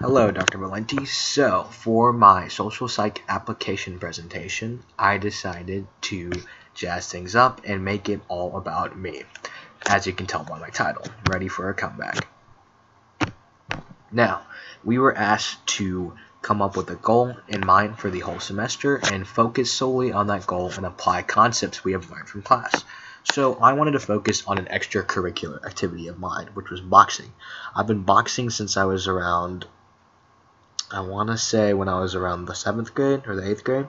Hello, Dr. Valenti. So, for my social psych application presentation, I decided to jazz things up and make it all about me, as you can tell by my title, Ready for a Comeback. Now, we were asked to come up with a goal in mind for the whole semester and focus solely on that goal and apply concepts we have learned from class. So I wanted to focus on an extracurricular activity of mine, which was boxing. I've been boxing since I was around, I want to say when I was around the 7th grade or the 8th grade.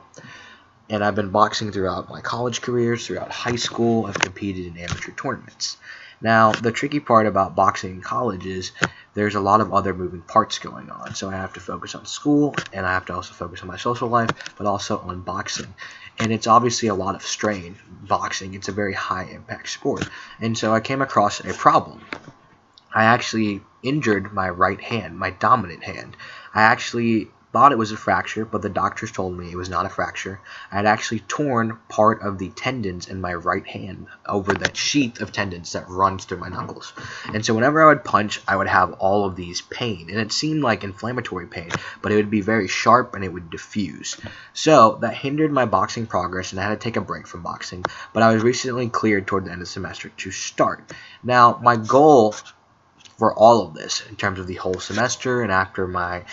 And I've been boxing throughout my college careers, throughout high school. I've competed in amateur tournaments. Now, the tricky part about boxing in college is there's a lot of other moving parts going on. So I have to focus on school, and I have to also focus on my social life, but also on boxing. And it's obviously a lot of strain, boxing. It's a very high-impact sport. And so I came across a problem. I actually injured my right hand, my dominant hand. I actually thought it was a fracture, but the doctors told me it was not a fracture. I had actually torn part of the tendons in my right hand over that sheath of tendons that runs through my knuckles. And so whenever I would punch, I would have all of these pain. And it seemed like inflammatory pain, but it would be very sharp and it would diffuse. So that hindered my boxing progress, and I had to take a break from boxing. But I was recently cleared toward the end of the semester to start. Now, my goal for all of this in terms of the whole semester and after my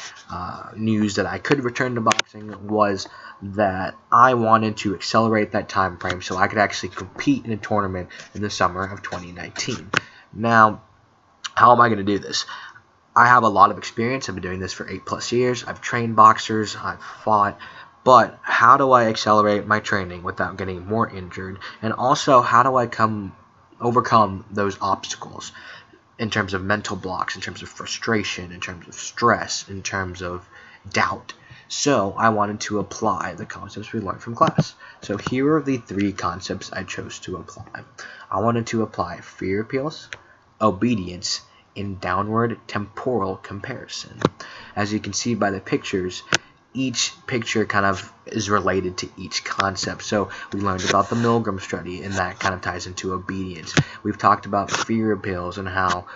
news that I could return to boxing was that I wanted to accelerate that time frame so I could actually compete in a tournament in the summer of 2019. Now, how am I going to do this? I have a lot of experience. I've been doing this for 8+ years. I've trained boxers. I've fought. But how do I accelerate my training without getting more injured? And also, how do I overcome those obstacles? In terms of mental blocks, in terms of frustration, in terms of stress, in terms of doubt. So I wanted to apply the concepts we learned from class. So here are the 3 concepts I chose to apply. I wanted to apply fear appeals, obedience, and downward temporal comparison. As you can see by the pictures, each picture kind of is related to each concept. So we learned about the Milgram study, and that kind of ties into obedience. We've talked about fear appeals and how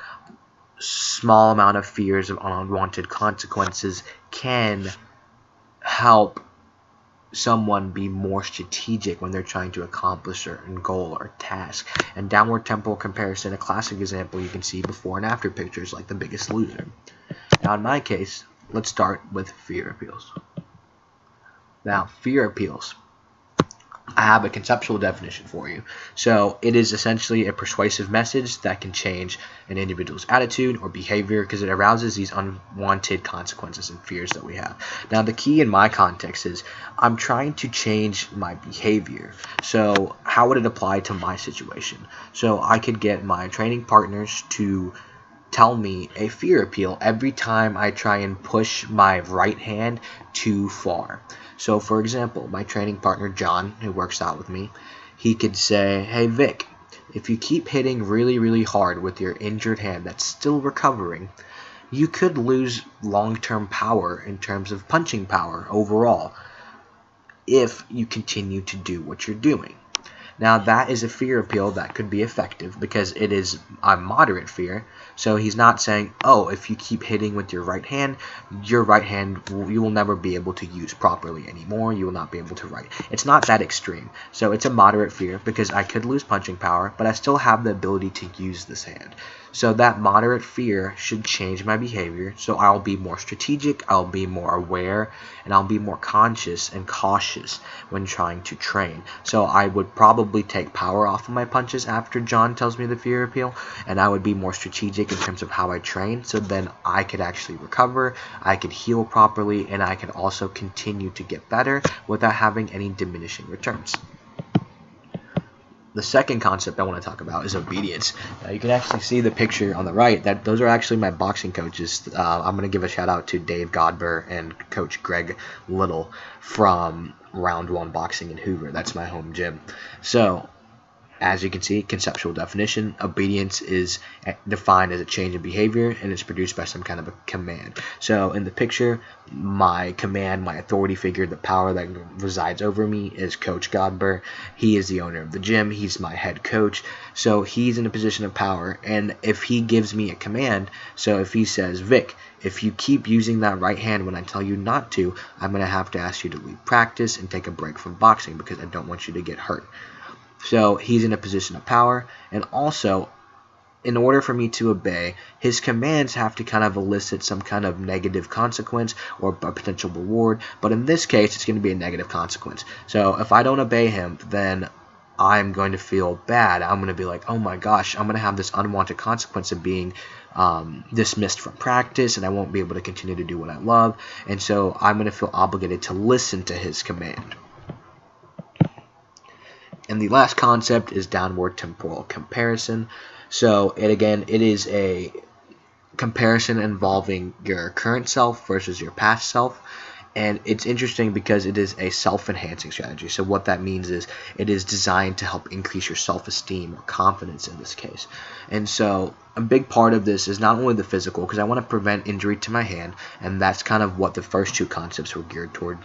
small amount of fears of unwanted consequences can help someone be more strategic when they're trying to accomplish a certain goal or task. And downward temporal comparison, a classic example you can see before and after pictures like The Biggest Loser. Now in my case, let's start with fear appeals. Now, fear appeals. I have a conceptual definition for you. So it is essentially a persuasive message that can change an individual's attitude or behavior because it arouses these unwanted consequences and fears that we have. Now, the key in my context is I'm trying to change my behavior. So how would it apply to my situation? So I could get my training partners to tell me a fear appeal every time I try and push my right hand too far. So, for example, my training partner, John, who works out with me, he could say, "Hey, Vic, if you keep hitting really, really hard with your injured hand that's still recovering, you could lose long-term power in terms of punching power overall if you continue to do what you're doing." Now, that is a fear appeal that could be effective because it is a moderate fear. So he's not saying, oh, if you keep hitting with your right hand you will never be able to use properly anymore. You will not be able to write. It's not that extreme. So it's a moderate fear because I could lose punching power, but I still have the ability to use this hand. So that moderate fear should change my behavior. So I'll be more strategic, I'll be more aware, and I'll be more conscious and cautious when trying to train. So I would probably take power off of my punches after John tells me the fear appeal, and I would be more strategic in terms of how I train. So then I could actually recover, I could heal properly, and I could also continue to get better without having any diminishing returns. The second concept I want to talk about is obedience. Now, you can actually see the picture on the right. Those are actually my boxing coaches. I'm going to give a shout out to Dave Godber and Coach Greg Little from Round 1 Boxing in Hoover. That's my home gym. So as you can see, conceptual definition, obedience is defined as a change in behavior, and it's produced by some kind of a command. So in the picture, my command, my authority figure, the power that resides over me is Coach Godber. He is the owner of the gym. He's my head coach. So he's in a position of power, and if he gives me a command, so if he says, Vic, if you keep using that right hand when I tell you not to, I'm going to have to ask you to leave practice and take a break from boxing because I don't want you to get hurt. So he's in a position of power, and also, in order for me to obey, his commands have to kind of elicit some kind of negative consequence or a potential reward, but in this case, it's going to be a negative consequence. So if I don't obey him, then I'm going to feel bad. I'm going to be like, oh my gosh, I'm going to have this unwanted consequence of being dismissed from practice, and I won't be able to continue to do what I love, and so I'm going to feel obligated to listen to his command. And the last concept is downward temporal comparison. So it is a comparison involving your current self versus your past self. And it's interesting because it is a self-enhancing strategy. So what that means is it is designed to help increase your self-esteem or confidence in this case. And so a big part of this is not only the physical, because I want to prevent injury to my hand, and that's kind of what the first two concepts were geared toward.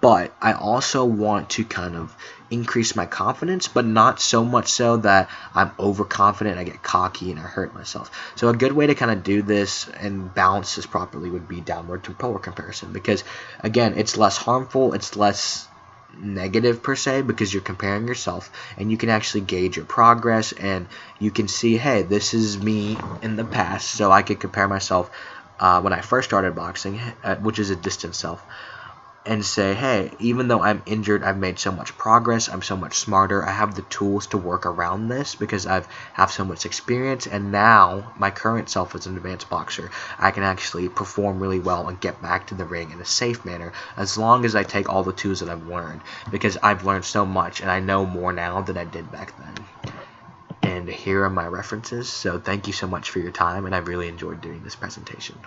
But I also want to kind of increase my confidence, but not so much so that I'm overconfident, I get cocky, and I hurt myself. So a good way to kind of do this and balance this properly would be downward temporal comparison, because again, it's less harmful, it's less negative per se, because you're comparing yourself and you can actually gauge your progress, and you can see, hey, this is me in the past, so I could compare myself when I first started boxing, which is a distant self, and say, hey, even though I'm injured, I've made so much progress, I'm so much smarter, I have the tools to work around this because I have so much experience, and now my current self is an advanced boxer. I can actually perform really well and get back to the ring in a safe manner as long as I take all the tools that I've learned, because I've learned so much and I know more now than I did back then. And here are my references, so thank you so much for your time, and I really enjoyed doing this presentation.